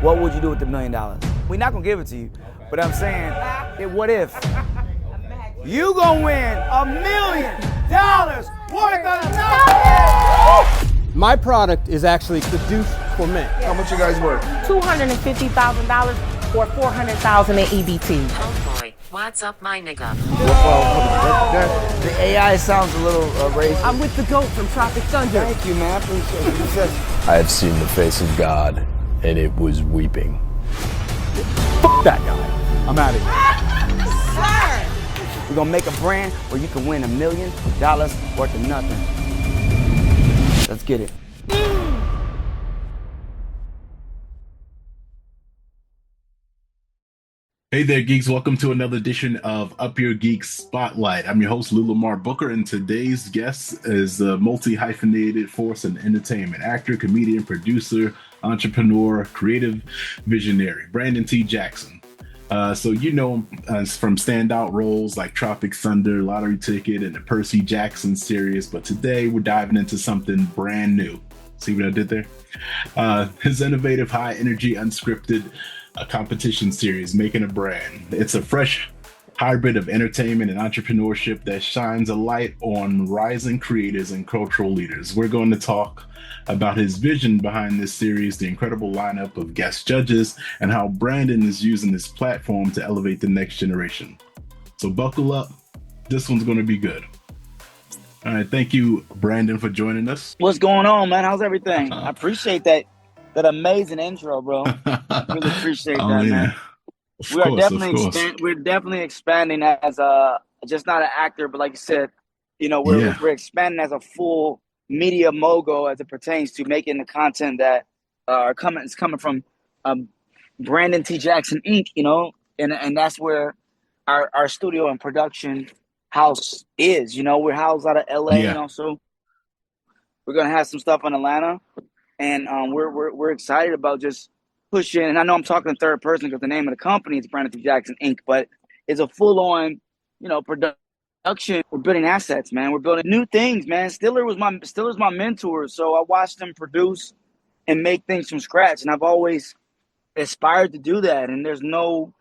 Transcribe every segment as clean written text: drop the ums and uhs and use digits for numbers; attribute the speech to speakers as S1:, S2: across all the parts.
S1: What would you do with the $1 million? We're not gonna give it to you, but I'm saying, what if you gonna win $1 million worth of nothing?
S2: My product is actually the douche for men.
S3: How much you guys worth?
S4: $250,000 or $400,000 in EBT.
S5: Oh boy, what's up, my nigga?
S1: The AI sounds a little racist.
S4: I'm with the GOAT from Tropic Thunder.
S1: Thank you, man. I appreciate it.
S6: I have seen the face of God, and it was weeping.
S2: Fuck that guy. I'm out of here.
S1: We're gonna make a brand where you can win $1 million worth of nothing. Let's get it.
S7: Hey there, geeks. Welcome to another edition of Up Your Geek Spotlight. I'm your host, Lamar Booker, and today's guest is a multi-hyphenated force in entertainment. Actor, comedian, producer, entrepreneur, creative visionary, Brandon T. Jackson. So you know him from standout roles like Tropic Thunder, Lottery Ticket, and the Percy Jackson series, but today we're diving into something brand new. See what I did there? His innovative, high-energy, unscripted competition series, Making a Brand. It's a fresh hybrid of entertainment and entrepreneurship that shines a light on rising creators and cultural leaders. We're going to talk about his vision behind this series, the incredible lineup of guest judges, and how Brandon is using this platform to elevate the next generation. So buckle up. This one's going to be good. All right. Thank you, Brandon, for joining us.
S1: What's going on, man? How's everything? I appreciate that amazing intro, bro. Really appreciate that, man. We're definitely expanding as just not an actor, but like you said, you know, we're expanding as a full media mogul as it pertains to making the content that is coming from Brandon T. Jackson Inc. You know, and that's where our studio and production house is. You know, we're housed out of LA, and also we're gonna have some stuff in Atlanta. And we're excited about just pushing. And I know I'm talking in third person because the name of the company is Brandon T. Jackson Inc. But it's a full-on, you know, production. We're building assets, man. We're building new things, man. Stiller's my mentor, so I watched him produce and make things from scratch. And I've always aspired to do that. And there's no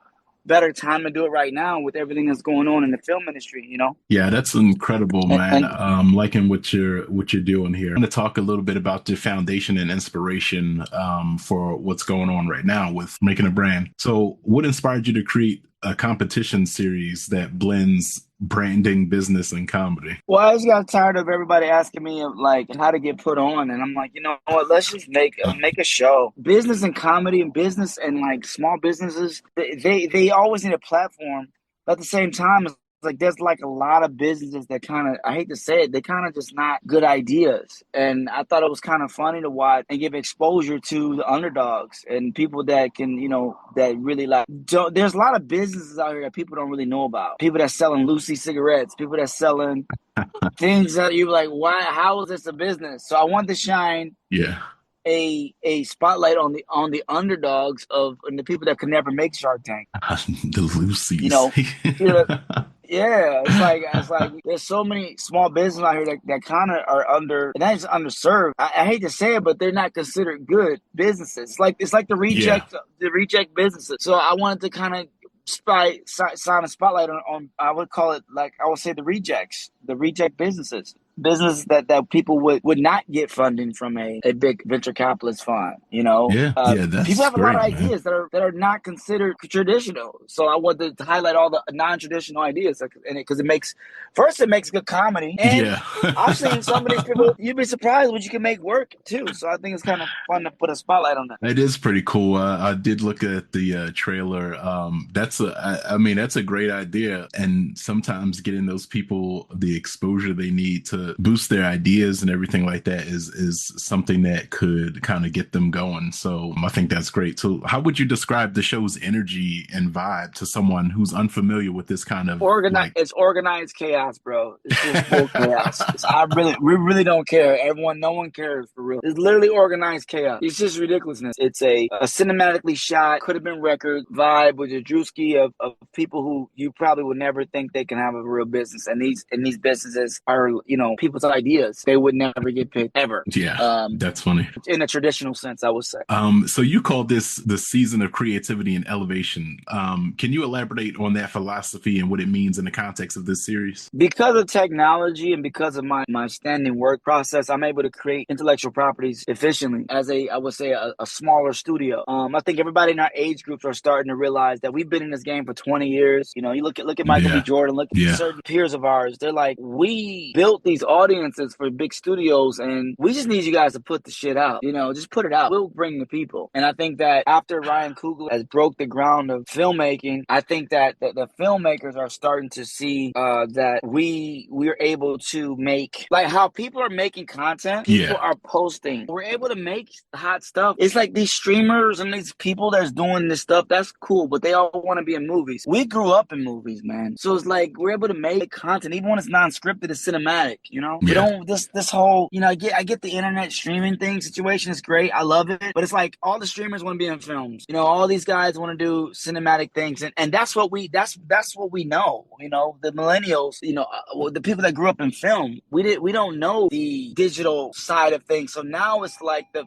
S1: better time to do it right now with everything that's going on in the film industry, you know?
S7: Yeah, that's incredible, man. I'm liking what you're doing here. I'm going to talk a little bit about the foundation and inspiration for what's going on right now with Making a Brand. So what inspired you to create a competition series that blends branding, business, and comedy?
S1: Well, I just got tired of everybody asking me like how to get put on, and I'm like, you know what? Let's just make a show. Business and comedy, and business and like small businesses, they always need a platform. But at the same time, it's like there's like a lot of businesses that kind of, I hate to say it, they kind of just not good ideas. And I thought it was kind of funny to watch and give exposure to the underdogs and people that can, you know, that really like, there's a lot of businesses out here that people don't really know about. People that's selling Lucy cigarettes, people that's selling things that you're like, why, how is this a business? So I want to shine a spotlight on the underdogs and the people that could never make Shark Tank.
S7: The Lucy's.
S1: You know, yeah, it's like there's so many small businesses out here that kind of are underserved. I hate to say it, but they're not considered good businesses. It's like the reject businesses. So I wanted to kind of shine a spotlight on I would call it, like I would say, the reject businesses that people would not get funding from a big venture capitalist fund, you know?
S7: That's
S1: people have a
S7: great,
S1: lot of
S7: man.
S1: ideas that are not considered traditional. So I wanted to highlight all the non-traditional ideas in it because it makes good comedy. And I've seen some of these people, you'd be surprised what you can make work too. So I think it's kind of fun to put a spotlight on that.
S7: It is pretty cool. I did look at the trailer. That's a great idea. And sometimes getting those people the exposure they need to boost their ideas and everything like that is something that could kind of get them going. So I think that's great. So how would you describe the show's energy and vibe to someone who's unfamiliar with this kind of
S1: It's organized chaos, bro. It's just full chaos. We really don't care. No one cares for real. It's literally organized chaos. It's just ridiculousness. It's a cinematically shot, could have been record vibe with a drewski of people who you probably would never think they can have a real business. And these businesses are, you know, people's ideas, they would never get picked ever.
S7: Yeah, that's funny.
S1: In a traditional sense, I would say.
S7: So you call this the season of creativity and elevation. Can you elaborate on that philosophy and what it means in the context of this series?
S1: Because of technology and because of my standing work process, I'm able to create intellectual properties efficiently as I would say, a smaller studio. I think everybody in our age groups are starting to realize that we've been in this game for 20 years. You know, you look at Michael B. Jordan, look at certain peers of ours. They're like, we built these audiences for big studios, and we just need you guys to put the shit out. You know, just put it out. We'll bring the people. And I think that after Ryan Coogler has broke the ground of filmmaking, I think that the filmmakers are starting to see that we're able to make, like how people are making content, people are posting. We're able to make hot stuff. It's like these streamers and these people that's doing this stuff, that's cool, but they all want to be in movies. We grew up in movies, man. So it's like we're able to make content, even when it's non-scripted, it's cinematic, you know? We don't, this whole, you know, I get the internet streaming thing situation is great. I love it. But it's like all the streamers want to be in films. You know, all these guys want to do cinematic things. And that's what we know. You know, the millennials, you know, the people that grew up in film, we don't know the digital side of things. So now it's like the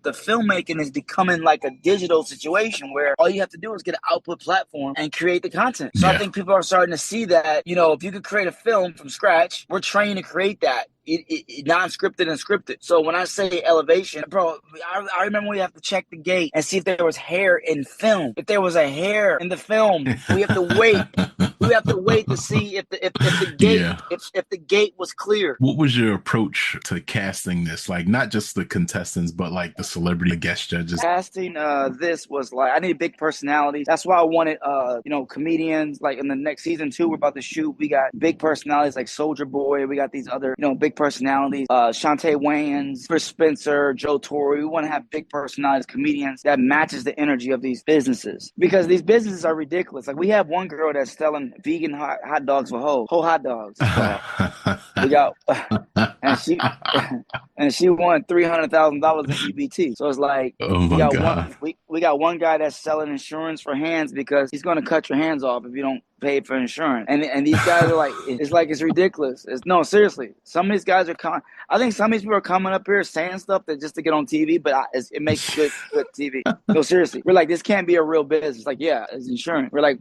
S1: filmmaking is becoming like a digital situation where all you have to do is get an output platform and create the content. So I think people are starting to see that, you know, if you could create a film from scratch, we're trained to create that. Non-scripted and scripted. So when I say elevation, bro, I remember we have to check the gate and see if there was hair in film. If there was a hair in the film, we have to wait. We have to wait to see if the gate was clear.
S7: What was your approach to casting this? Like not just the contestants, but like the celebrity guest judges.
S1: Casting this was like I need big personalities. That's why I wanted you know, comedians. Like in the next season 2, we're about to shoot. We got big personalities like Soldier Boy. We got these other, you know, big personalities, Shantae Wayans, Chris Spencer, Joe Torre. We want to have big personalities, comedians that matches the energy of these businesses, because these businesses are ridiculous. Like we have one girl that's selling vegan hot dogs for whole hot dogs. We got and she won $300,000 in EBT. So it's like we got one guy that's selling insurance for hands because he's going to cut your hands off if you don't pay for insurance. And these guys are like, it's ridiculous. No, seriously. Some of these guys are I think some of these people are coming up here saying stuff that just to get on TV, but it makes good TV. No, seriously. We're like, this can't be a real business. Like, yeah, it's insurance. We're like,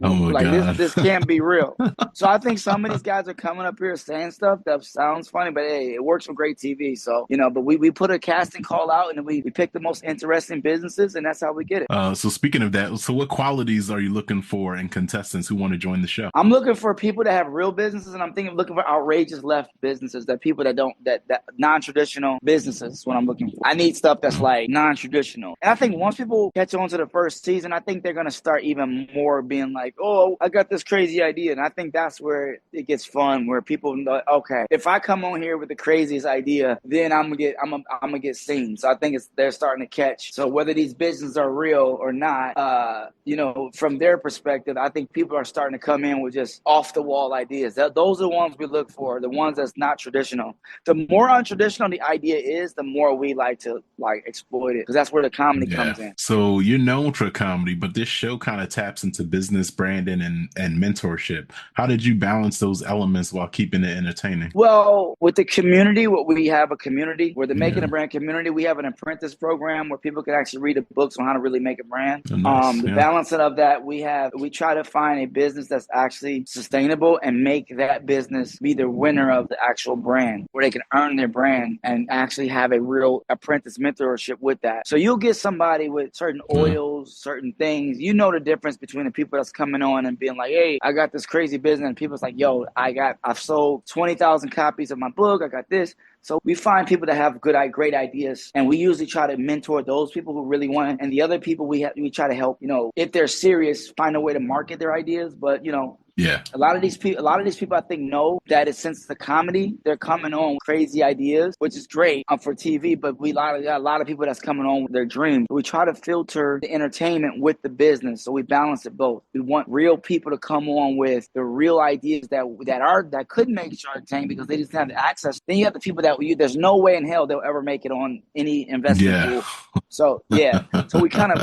S1: this can't be real. So I think some of these guys are coming up here saying stuff that sounds funny, but hey, it works for great TV. So, you know, but we put a casting call out and we pick the most interesting businesses, and that's how we get it.
S7: So speaking of that, so what qualities are you looking for in contestants who want to join the show?
S1: I'm looking for people that have real businesses, and I'm looking for outrageous left businesses, that people that non-traditional businesses is what I'm looking for. I need stuff that's like non-traditional. And I think once people catch on to the first season, I think they're going to start even more being like, oh, I got this crazy idea. And I think that's where it gets fun, where people know, okay, if I come on here with the craziest idea, then I'm gonna get seen. So I think they're starting to catch. So whether these businesses are real or not, you know, from their perspective, I think people are starting to come in with just off the wall ideas. Those are the ones we look for, the ones that's not traditional. The more untraditional the idea is, the more we like to exploit it, because that's where the comedy comes in.
S7: So you're known for comedy, but this show kind of taps into business branding and mentorship. How did you balance those elements while keeping it entertaining?
S1: Well, with the community, we have a community where the Making a Brand community, we have an apprentice program where people can actually read the books on how to really make a brand. The balance of that, we try to find a business that's actually sustainable and make that business be the winner of the actual brand, where they can earn their brand and actually have a real apprentice mentorship with that. So you'll get somebody with certain oils, certain things. You know the difference between the people that's coming on and being like, hey, I got this crazy business, and people's like, yo, I've sold 20,000 copies of my book. I got this. So we find people that have great ideas, and we usually try to mentor those people who really want it. And the other people we try to help, you know, if they're serious, find a way to market their ideas. But, you know, a lot of these people I think know that it's since the comedy, they're coming on with crazy ideas, which is great for TV. But we got a lot of people that's coming on with their dreams. We try to filter the entertainment with the business, so we balance it both. We want real people to come on with the real ideas that could make Shark Tank because they just have the access. Then you have the people that there's no way in hell they'll ever make it on any investment pool. So so we kind of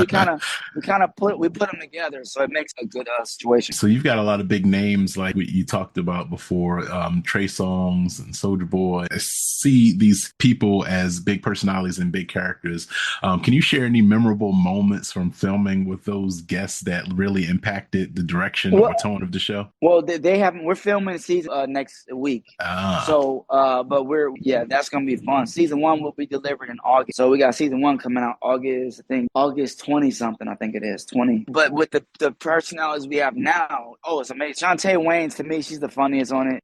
S1: put them together, so it makes a good situation.
S7: So you've got a lot of big big names like what you talked about before, Trey Songz and Soulja Boy. I see these people as big personalities and big characters. Can you share any memorable moments from filming with those guests that really impacted the direction or tone of the show?
S1: Well, they haven't. We're filming season next week. So, but that's gonna be fun. Season 1 will be delivered in August. So we got season 1 coming out August, I think August 20 something. I think it is 20. But with the personalities we have now, it's amazing. Shantae Waynes, to me, she's the funniest on it.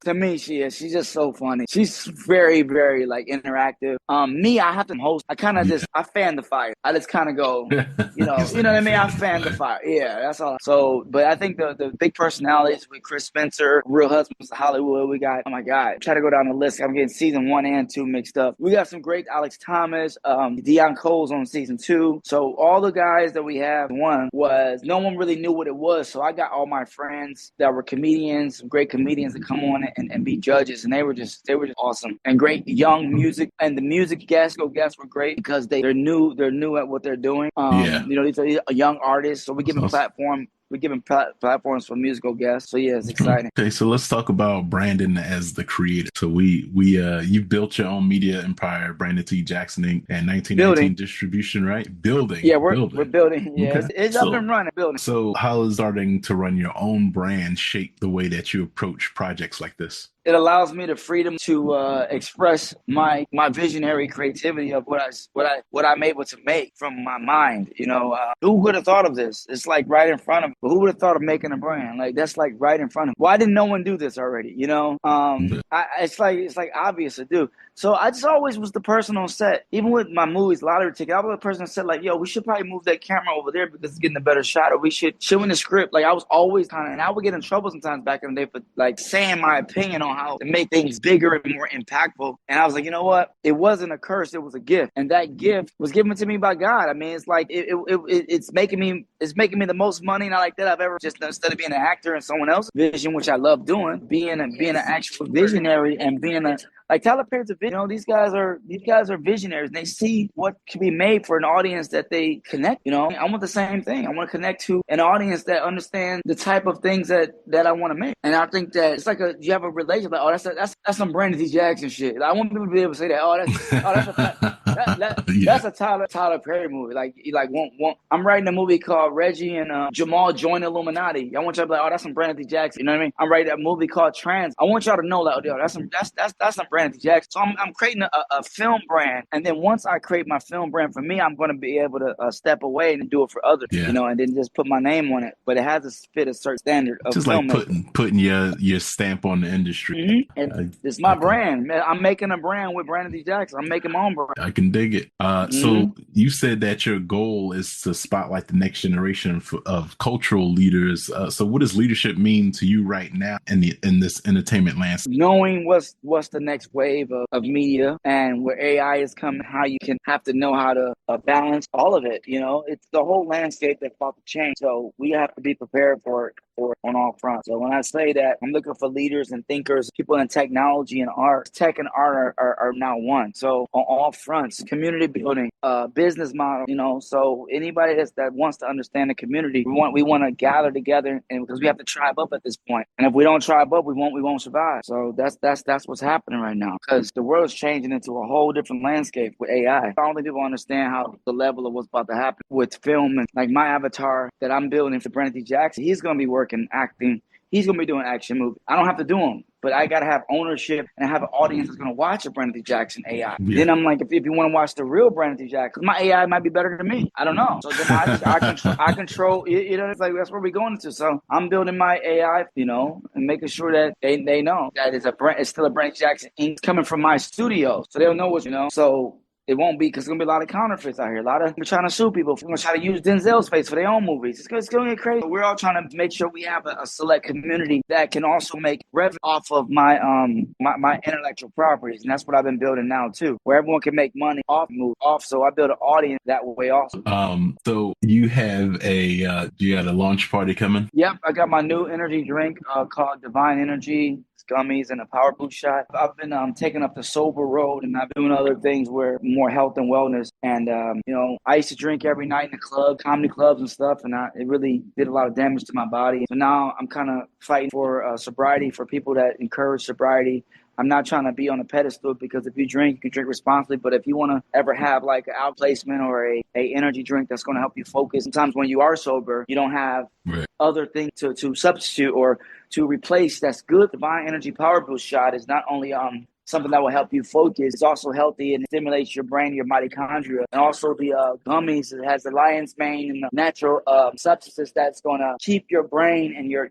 S1: To me, she is. She's just so funny. She's very, very like interactive. Me, I have to host. I kind of I fan the fire. I just kind of go, you know what I mean? I fan the fire. Yeah, that's all. So, but I think the big personalities with Chris Spencer, Real Husbands of Hollywood, we got, oh my God, try to go down the list. I'm getting season 1 and 2 mixed up. We got some great Alex Thomas, Deion Cole's on season 2. So all the guys that we have, one was, no one really knew what it was. So I got all my friends that were comedians, some great comedians to come on and be judges. And they were just awesome. And great young music. And the music guests were great because they're new at what they're doing. These are young artists. So we give them platform. We're giving platforms for musical guests. So yeah, it's exciting.
S7: Okay, so let's talk about Brandon as the creator. So you built your own media empire, Brandon T. Jackson Inc. and 1919 Distribution, right? Building.
S1: Yeah, we're building. Yeah,
S7: okay.
S1: It's up and running, building.
S7: So how is starting to run your own brand shape the way that you approach projects like this?
S1: It allows me the freedom to express my visionary creativity of what I'm able to make from my mind. Who would have thought of this? It's like right in front of me. Who would have thought of making a brand? Like that's like right in front of me. Why didn't no one do this already? It's like obvious to do. So I just always was the person on set. Even with my movies, lottery ticket, I was the person that said like, yo, we should probably move that camera over there because it's getting a better shot, or we should show in the script. Like I was always and I would get in trouble sometimes back in the day for like saying my opinion on how to make things bigger and more impactful. And I was like, you know what? It wasn't a curse, it was a gift. And that gift was given to me by God. I mean, it's like it's making me the most money and I like that I've ever just done, instead of being an actor in someone else's vision, which I love doing, being an actual visionary and being like Tyler Perry's a vision. These guys are visionaries and they see what can be made for an audience that they connect. I want the same thing. I want to connect to an audience that understands the type of things that I want to make. And I think that it's like you have a relationship. Like, that's some Brandon T. Jackson shit. I want people to be able to say that. That's a Tyler Perry movie. I'm writing a movie called Reggie and Jamal Join the Illuminati. I want y'all to be like, that's some Brandon T. Jackson. You know what I mean? I'm writing a movie called Trans. I want y'all to know that that's some Brandon T. Jackson. So I'm creating a film brand, and then once I create my film brand for me, I'm going to be able to step away and do it for others. And then just put my name on it. But it has to fit a certain standard of
S7: just like putting your stamp on the industry.
S1: Mm-hmm. It's my brand. Man, I'm making a brand with Brandon T. Jackson. I'm making my own brand.
S7: I can dig it. So you said that your goal is to spotlight the next generation of cultural leaders. So what does leadership mean to you right now in this entertainment landscape?
S1: Knowing what's the next wave of media and where AI is coming, how you can have to know how to balance all of it. It's the whole landscape that's about to change. So we have to be prepared for it on all fronts. So when I say that, I'm looking for leaders and thinkers, people in technology and art. Tech and art are now one. So on all fronts, community building, business model, so anybody that wants to understand the community, we want to gather together, and because we have to tribe up at this point. And if we don't tribe up, we won't survive. So that's what's happening right now, because the world's changing into a whole different landscape with AI. I don't think people understand how the level of what's about to happen with film. And like my avatar that I'm building for Brandon T. Jackson, he's going to be working acting. He's going to be doing action movies. I don't have to do them, but I got to have ownership and have an audience that's going to watch a Brandon T. Jackson AI. Yeah. Then I'm like, if you want to watch the real Brandon T. Jackson, my AI might be better than me. I don't know. So then I control, it's like, that's where we're going into. So I'm building my AI, and making sure that they know that it's still a Brandon T. Jackson Inc. coming from my studio. So they'll know so it won't be, because there's going to be a lot of counterfeits out here. We're trying to sue people. We're going to try to use Denzel's face for their own movies. It's going to get crazy. We're all trying to make sure we have a select community that can also make revenue off of my my intellectual properties. And that's what I've been building now, too, where everyone can make money off. So I build an audience that way also.
S7: So you have you got a launch party coming?
S1: Yep. I got my new energy drink called Divine Energy. Gummies and a power boost shot. I've been taking up the sober road, and I've been doing other things where more health and wellness. And, I used to drink every night in the club, comedy clubs and stuff. And it really did a lot of damage to my body. So now I'm kind of fighting for sobriety, for people that encourage sobriety. I'm not trying to be on a pedestal, because if you drink, you can drink responsibly. But if you want to ever have like an outplacement or a energy drink that's going to help you focus, sometimes when you are sober, you don't have other things to substitute or to replace. That's good. Divine Energy Power Boost shot is not only something that will help you focus, it's also healthy and stimulates your brain, your mitochondria. And also the gummies, it has the lion's mane and the natural substances that's going to keep your brain and your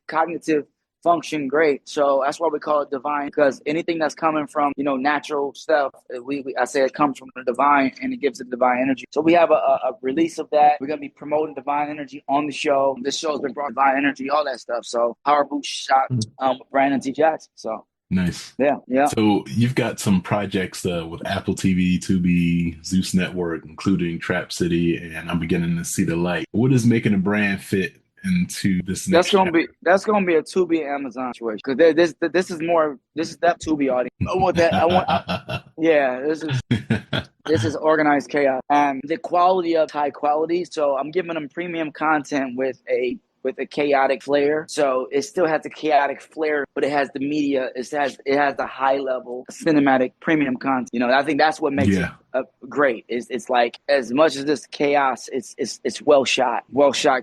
S1: cognitive function great. So that's why we call it divine, because anything that's coming from, natural stuff, I say it comes from the divine, and it gives it divine energy. So we have a release of that. We're going to be promoting divine energy on the show. This show's been brought divine energy, all that stuff. So Power Boost shot with Brandon T. Jackson. So
S7: nice.
S1: Yeah.
S7: So you've got some projects with Apple TV, Tubi, Zeus Network, including Trap City, and I'm beginning to see the light. What is Making a Brand fit into this next
S1: that's gonna be a Tubi Amazon situation, because this is that Tubi audience. This is organized chaos, and the quality of high quality. So I'm giving them premium content with a chaotic flair. So it still has the chaotic flair, but it has the media. It has the high level cinematic premium content. I think that's what makes it great. It's like, as much as this chaos, it's well shot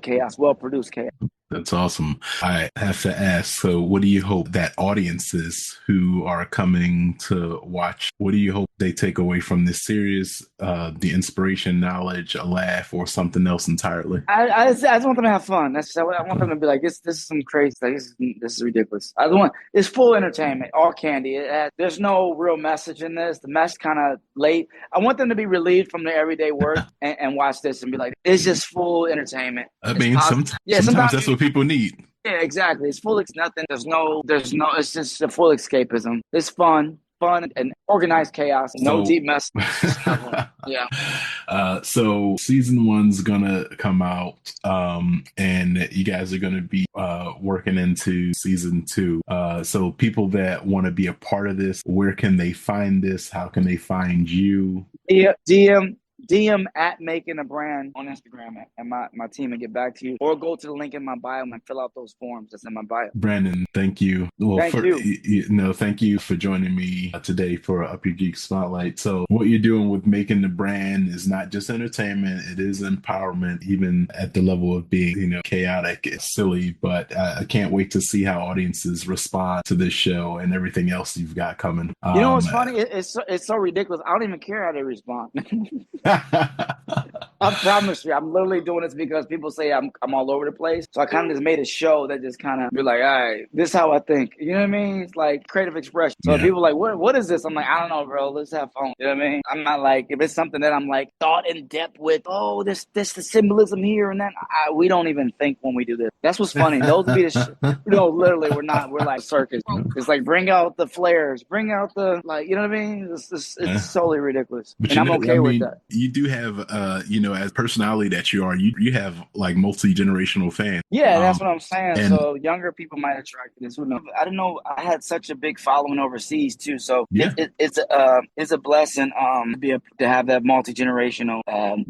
S1: chaos, well produced chaos.
S7: That's awesome. I have to ask, so what do you hope that audiences who are coming to watch, what do you hope they take away from this series? The inspiration, knowledge, a laugh, or something else entirely?
S1: I just want them to have fun. I want them to be like, this is some crazy, like, this is ridiculous. It's full entertainment, all candy. There's no real message in this. The message kind of late. I want them to be relieved from their everyday work and watch this and be like, it's just full entertainment.
S7: I mean, sometimes that's what people need.
S1: Yeah, exactly. It's full. It's nothing. There's no. It's just a full escapism. It's fun and organized chaos. No deep mess. Yeah.
S7: So season 1's gonna come out, and you guys are gonna be working into season 2. So people that want to be a part of this, where can they find this? How can they find you? DM at Making a Brand on Instagram, and my team will get back to you. Or go to the link in my bio and fill out those forms that's in my bio. Brandon, thank you. Thank you for joining me today for Up Your Geek Spotlight. So what you're doing with Making the Brand is not just entertainment, it is empowerment, even at the level of being, chaotic. It's silly, but I can't wait to see how audiences respond to this show and everything else you've got coming.
S1: What's funny? It's so ridiculous. I don't even care how they respond. I promise you, I'm literally doing this because people say I'm all over the place. So I kind of just made a show that just kind of be like, all right, this is how I think. You know what I mean? It's like creative expression. So people are like, what is this? I'm like, I don't know, bro. Let's have fun. You know what I mean? I'm not like, if it's something that I'm like thought in depth with, this the symbolism here and that. We don't even think when we do this. That's what's funny. Those be the literally we're like circus. It's like, bring out the flares, bring out the, like, you know what I mean? It's solely ridiculous.
S7: But
S1: and I'm okay with that.
S7: You do have, as personality that you are, you have like multi-generational fans.
S1: Yeah, that's what I'm saying. So younger people might attract this. Who knows? I didn't know I had such a big following overseas too. So it's a blessing to have that multi-generational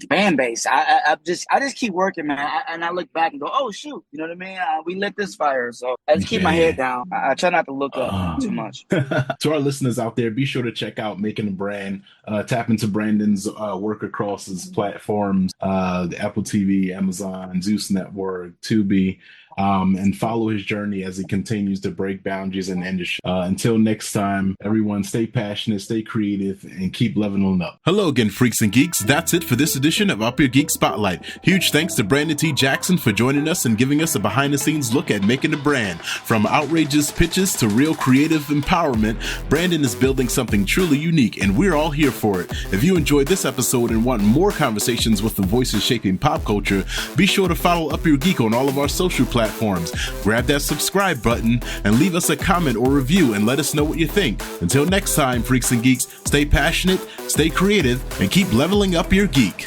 S1: fan base. I just keep working, man. And I look back and go, oh shoot, you know what I mean? We lit this fire. So I just keep my head down. I try not to look up too much.
S7: To our listeners out there, be sure to check out Making a Brand. Tap into Brandon's work across his platforms, the Apple TV, Amazon, Zeus Network, Tubi, and follow his journey as he continues to break boundaries in the industry. Until next time, everyone, stay passionate, stay creative, and keep leveling up. Hello again, freaks and geeks. That's it for this edition of Up Your Geek Spotlight. Huge thanks to Brandon T. Jackson for joining us and giving us a behind-the-scenes look at Making a Brand. From outrageous pitches to real creative empowerment, Brandon is building something truly unique, and we're all here for it. If you enjoyed this episode and want more conversations with the voices shaping pop culture, be sure to follow Up Your Geek on all of our social platforms. Grab that subscribe button and leave us a comment or review and let us know what you think. Until next time, freaks and geeks, stay passionate, stay creative, and keep leveling up your geek.